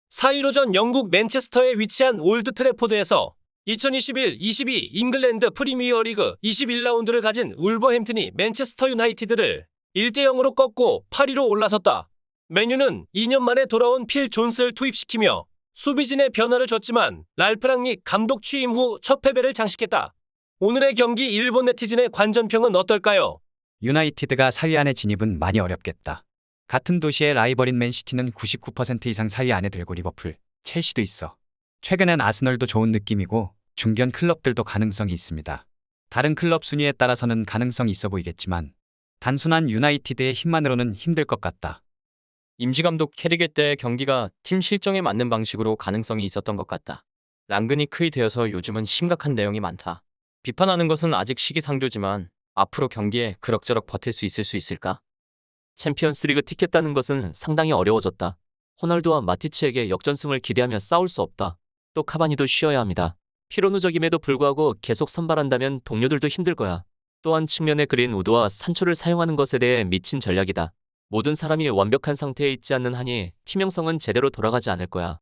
4일 오전 영국 맨체스터에 위치한 올드 트래포드에서 2021-22 잉글랜드 프리미어리그 21라운드를 가진 울버햄튼이 맨체스터 유나이티드를 1대0으로 꺾고 8위로 올라섰다. 맨유는 2년 만에 돌아온 필 존스를 투입시키며 수비진에 변화를 줬지만 랄프 랑닉 감독 취임 후 첫 패배를 장식했다. 오늘의 경기 일본 네티즌의 관전평은 어떨까요? 유나이티드가 4위 안에 진입은 많이 어렵겠다. 같은 도시의 라이벌인 맨시티는 99% 이상 4위 안에 들고 리버풀, 첼시도 있어. 최근엔 아스널도 좋은 느낌이고 중견 클럽들도 가능성이 있습니다. 다른 클럽 순위에 따라서는 가능성이 있어 보이겠지만 단순한 유나이티드의 힘만으로는 힘들 것 같다. 임시감독 캐리게 때의 경기가 팀 실정에 맞는 방식으로 가능성이 있었던 것 같다. 랑그니크이 되어서 요즘은 심각한 내용이 많다. 비판하는 것은 아직 시기상조지만 앞으로 경기에 그럭저럭 버틸 수 있을까? 챔피언스리그 티켓 따는 것은 상당히 어려워졌다. 호날두와 마티치에게 역전승을 기대하며 싸울 수 없다. 또 카바니도 쉬어야 합니다. 피로 누적임에도 불구하고 계속 선발한다면 동료들도 힘들 거야. 또한 측면에 그린 우드와 산초를 사용하는 것에 대해 미친 전략이다. 모든 사람이 완벽한 상태에 있지 않는 한이 팀 형성은 제대로 돌아가지 않을 거야.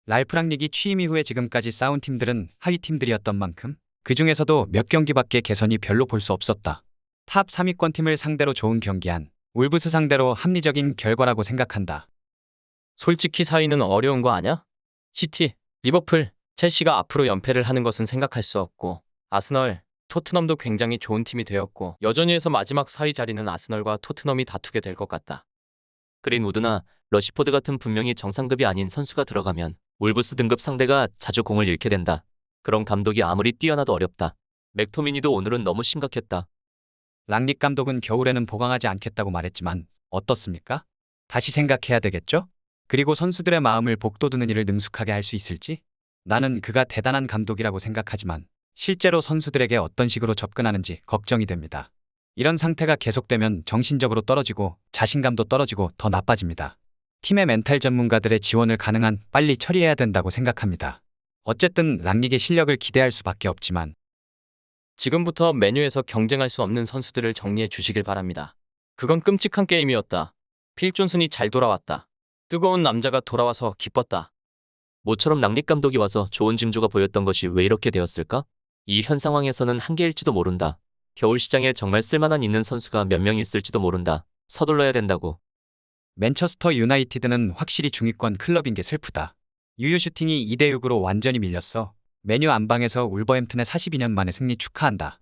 랄프 랑닉이 취임 이후에 지금까지 싸운 팀들은 하위 팀들이었던 만큼 그 중에서도 몇 경기밖에 개선이 별로 볼 수 없었다. 탑 3위권 팀을 상대로 좋은 경기한 울브스 상대로 합리적인 결과라고 생각한다. 솔직히 4위는 어려운 거 아냐? 시티, 리버풀, 첼시가 앞으로 연패를 하는 것은 생각할 수 없고 아스널, 토트넘도 굉장히 좋은 팀이 되었고 여전히 해서 마지막 4위 자리는 아스널과 토트넘이 다투게 될 것 같다. 그린우드나 러시포드 같은 분명히 정상급이 아닌 선수가 들어가면 울브스 등급 상대가 자주 공을 잃게 된다. 그런 감독이 아무리 뛰어나도 어렵다. 맥토미니도 오늘은 너무 심각했다. 랑닉 감독은 겨울에는 보강하지 않겠다고 말했지만 어떻습니까? 다시 생각해야 되겠죠? 그리고 선수들의 마음을 복돋우는 일을 능숙하게 할 수 있을지? 나는 그가 대단한 감독이라고 생각하지만 실제로 선수들에게 어떤 식으로 접근하는지 걱정이 됩니다. 이런 상태가 계속되면 정신적으로 떨어지고 자신감도 떨어지고 더 나빠집니다. 팀의 멘탈 전문가들의 지원을 가능한 빨리 처리해야 된다고 생각합니다. 어쨌든 랑닉의 실력을 기대할 수밖에 없지만 지금부터 메뉴에서 경쟁할 수 없는 선수들을 정리해 주시길 바랍니다. 그건 끔찍한 게임이었다. 필 존슨이 잘 돌아왔다. 뜨거운 남자가 돌아와서 기뻤다. 모처럼 랑닉 감독이 와서 좋은 징조가 보였던 것이 왜 이렇게 되었을까? 이 현 상황에서는 한계일지도 모른다. 겨울 시장에 정말 쓸만한 있는 선수가 몇 명 있을지도 모른다. 서둘러야 된다고. 맨체스터 유나이티드는 확실히 중위권 클럽인 게 슬프다. 유효 슈팅이 2대6으로 완전히 밀렸어. 메뉴 안방에서 울버햄튼의 42년 만의 승리 축하한다.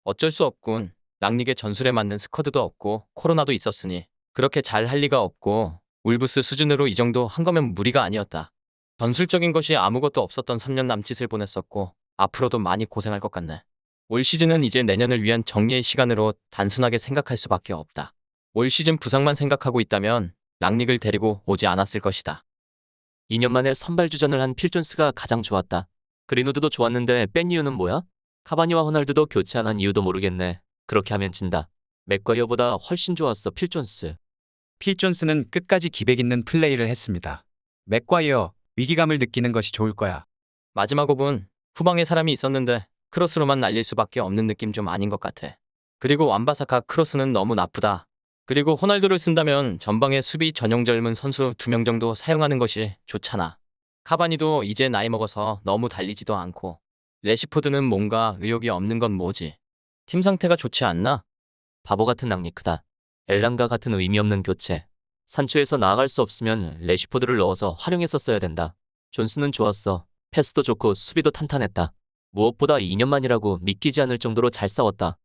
어쩔 수 없군. 랑닉의 전술에 맞는 스쿼드도 없고 코로나도 있었으니 그렇게 잘 할 리가 없고 울브스 수준으로 이 정도 한 거면 무리가 아니었다. 전술적인 것이 아무것도 없었던 3년 남짓을 보냈었고 앞으로도 많이 고생할 것 같네. 올 시즌은 이제 내년을 위한 정리의 시간으로 단순하게 생각할 수밖에 없다. 올 시즌 부상만 생각하고 있다면 랑닉을 데리고 오지 않았을 것이다. 2년 만에 선발 주전을 한 필 존스가 가장 좋았다. 그린우드도 좋았는데 뺀 이유는 뭐야? 카바니와 호날두도 교체 안 한 이유도 모르겠네. 그렇게 하면 진다. 맥과이어보다 훨씬 좋았어 필 존스. 필 존스는 끝까지 기백 있는 플레이를 했습니다. 맥과이어, 위기감을 느끼는 것이 좋을 거야. 마지막 5분 후방에 사람이 있었는데 크로스로만 날릴 수밖에 없는 느낌 좀 아닌 것 같아. 그리고 완바사카 크로스는 너무 나쁘다. 그리고 호날두를 쓴다면 전방에 수비 전용 젊은 선수 2명 정도 사용하는 것이 좋잖아. 카바니도 이제 나이 먹어서 너무 달리지도 않고 레시포드는 뭔가 의욕이 없는 건 뭐지? 팀 상태가 좋지 않나? 바보 같은 랑니크다. 엘랑과 같은 의미 없는 교체. 산초에서 나아갈 수 없으면 레시포드를 넣어서 활용했었어야 된다. 존스는 좋았어. 패스도 좋고 수비도 탄탄했다. 무엇보다 2년 만이라고 믿기지 않을 정도로 잘 싸웠다.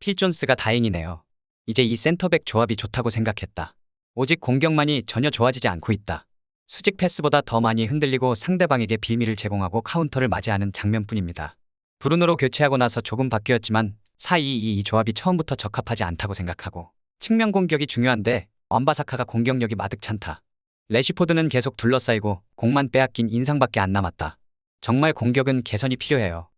필 존스가 다행이네요. 이제 이 센터백 조합이 좋다고 생각했다. 오직 공격만이 전혀 좋아지지 않고 있다. 수직 패스보다 더 많이 흔들리고 상대방에게 빌미를 제공하고 카운터를 맞이하는 장면뿐입니다. 브루노로 교체하고 나서 조금 바뀌었지만 4-2-2 조합이 처음부터 적합하지 않다고 생각하고 측면 공격이 중요한데 완바사카가 공격력이 마득찮다. 레시포드는 계속 둘러싸이고 공만 빼앗긴 인상밖에 안 남았다. 정말 공격은 개선이 필요해요.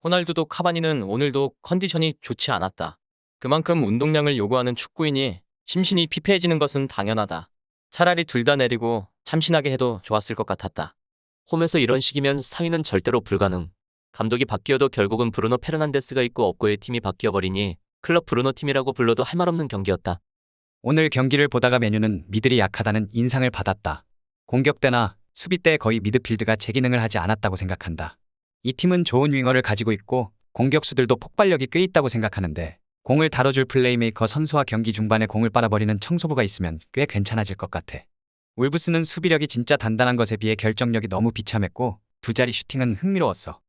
호날두도 카바니는 오늘도 컨디션이 좋지 않았다. 그만큼 운동량을 요구하는 축구인이 심신이 피폐해지는 것은 당연하다. 차라리 둘 다 내리고 참신하게 해도 좋았을 것 같았다. 홈에서 이런 식이면 4위는 절대로 불가능. 감독이 바뀌어도 결국은 브루노 페르난데스가 있고 없고의 팀이 바뀌어버리니 클럽 브루노 팀이라고 불러도 할 말 없는 경기였다. 오늘 경기를 보다가 메뉴는 미들이 약하다는 인상을 받았다. 공격대나 수비 때 거의 미드필드가 제 기능을 하지 않았다고 생각한다. 이 팀은 좋은 윙어를 가지고 있고 공격수들도 폭발력이 꽤 있다고 생각하는데 공을 다뤄줄 플레이메이커 선수와 경기 중반에 공을 빨아버리는 청소부가 있으면 꽤 괜찮아질 것 같아. 울브스는 수비력이 진짜 단단한 것에 비해 결정력이 너무 비참했고 두 자리 슈팅은 흥미로웠어.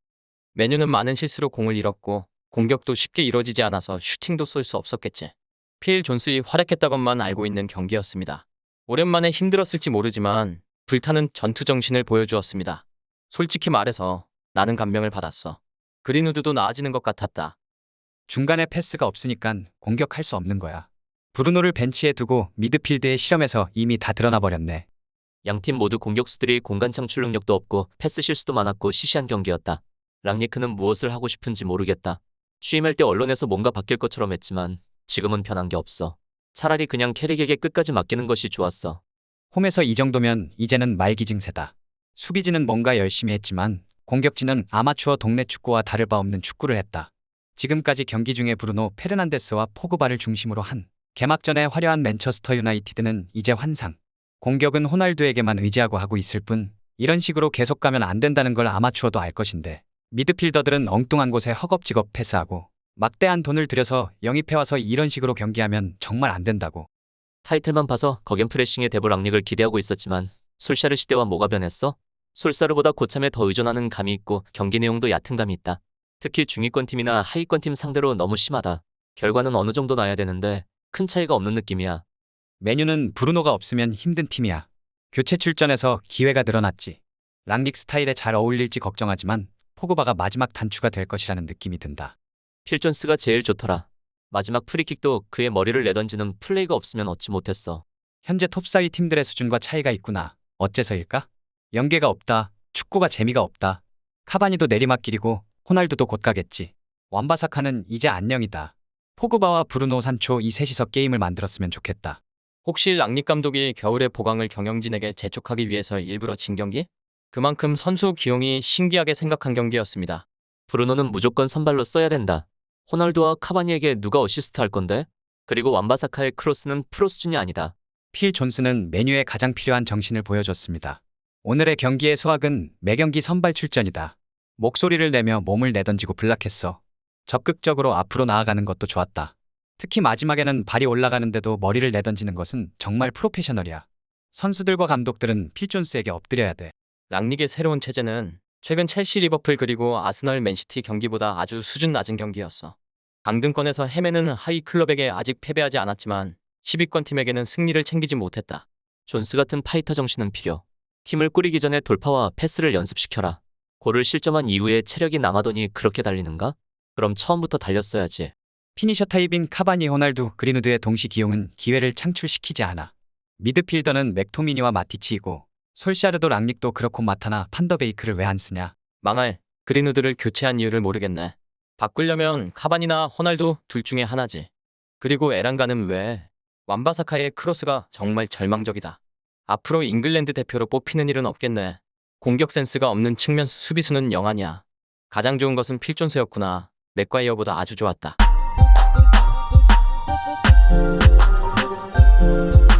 메뉴는 많은 실수로 공을 잃었고 공격도 쉽게 이루어지지 않아서 슈팅도 쏠 수 없었겠지. 필 존스이 활약했다것만 알고 있는 경기였습니다. 오랜만에 힘들었을지 모르지만 불타는 전투 정신을 보여주었습니다. 솔직히 말해서 나는 감명을 받았어. 그린우드도 나아지는 것 같았다. 중간에 패스가 없으니깐 공격할 수 없는 거야. 브루노를 벤치에 두고 미드필드에 실험해서 이미 다 드러나 버렸네. 양팀 모두 공격수들이 공간 창출 능력도 없고 패스 실수도 많았고 시시한 경기였다. 랑니크는 무엇을 하고 싶은지 모르겠다. 취임할 때 언론에서 뭔가 바뀔 것처럼 했지만 지금은 변한 게 없어. 차라리 그냥 캐릭에게 끝까지 맡기는 것이 좋았어. 홈에서 이 정도면 이제는 말기증세다. 수비진은 뭔가 열심히 했지만 공격진은 아마추어 동네 축구와 다를 바 없는 축구를 했다. 지금까지 경기 중에 브루노 페르난데스와 포그바를 중심으로 한 개막전의 화려한 맨체스터 유나이티드는 이제 환상. 공격은 호날두에게만 의지하고 하고 있을 뿐 이런 식으로 계속 가면 안 된다는 걸 아마추어도 알 것인데 미드필더들은 엉뚱한 곳에 허겁지겁 패스하고 막대한 돈을 들여서 영입해와서 이런 식으로 경기하면 정말 안 된다고. 타이틀만 봐서 거겐프레싱의 대부 랑닉을 기대하고 있었지만 솔샤르 시대와 뭐가 변했어? 솔사르보다 고참에 더 의존하는 감이 있고 경기 내용도 얕은 감이 있다. 특히 중위권 팀이나 하위권 팀 상대로 너무 심하다. 결과는 어느 정도 나야 되는데 큰 차이가 없는 느낌이야. 메뉴는 브루노가 없으면 힘든 팀이야. 교체 출전에서 기회가 늘어났지. 랑릭 스타일에 잘 어울릴지 걱정하지만 포그바가 마지막 단추가 될 것이라는 느낌이 든다. 필존스가 제일 좋더라. 마지막 프리킥도 그의 머리를 내던지는 플레이가 없으면 얻지 못했어. 현재 톱 4위 팀들의 수준과 차이가 있구나. 어째서일까? 연계가 없다. 축구가 재미가 없다. 카바니도 내리막길이고 호날두도 곧 가겠지. 완바사카는 이제 안녕이다. 포그바와 브루노 산초 이 셋이서 게임을 만들었으면 좋겠다. 혹시 랑닉 감독이 겨울의 보강을 경영진에게 재촉하기 위해서 일부러 진 경기? 그만큼 선수 기용이 신기하게 생각한 경기였습니다. 브루노는 무조건 선발로 써야 된다. 호날두와 카바니에게 누가 어시스트 할 건데? 그리고 완바사카의 크로스는 프로 수준이 아니다. 필 존스는 메뉴에 가장 필요한 정신을 보여줬습니다. 오늘의 경기의 수학은 매경기 선발 출전이다. 목소리를 내며 몸을 내던지고 블락했어. 적극적으로 앞으로 나아가는 것도 좋았다. 특히 마지막에는 발이 올라가는데도 머리를 내던지는 것은 정말 프로페셔널이야. 선수들과 감독들은 필 존스에게 엎드려야 돼. 랑닉의 새로운 체제는 최근 첼시, 리버풀 그리고 아스널, 맨시티 경기보다 아주 수준 낮은 경기였어. 강등권에서 헤매는 하위 클럽에게 아직 패배하지 않았지만 10위권 팀에게는 승리를 챙기지 못했다. 존스 같은 파이터 정신은 필요. 팀을 꾸리기 전에 돌파와 패스를 연습시켜라. 골을 실점한 이후에 체력이 남아도니 그렇게 달리는가? 그럼 처음부터 달렸어야지. 피니셔 타입인 카바니, 호날두, 그린우드의 동시 기용은 기회를 창출시키지 않아. 미드필더는 맥토미니와 마티치이고 솔샤르도 랑닉도 그렇고 마타나 판더베이크를 왜 안 쓰냐. 망할 그린우드를 교체한 이유를 모르겠네. 바꾸려면 카바니나 호날두 둘 중에 하나지. 그리고 에란가는 왜? 완바사카의 크로스가 정말 절망적이다. 앞으로 잉글랜드 대표로 뽑히는 일은 없겠네. 공격 센스가 없는 측면 수비수는 영아냐. 가장 좋은 것은 필존스였구나. 맥과이어보다 아주 좋았다.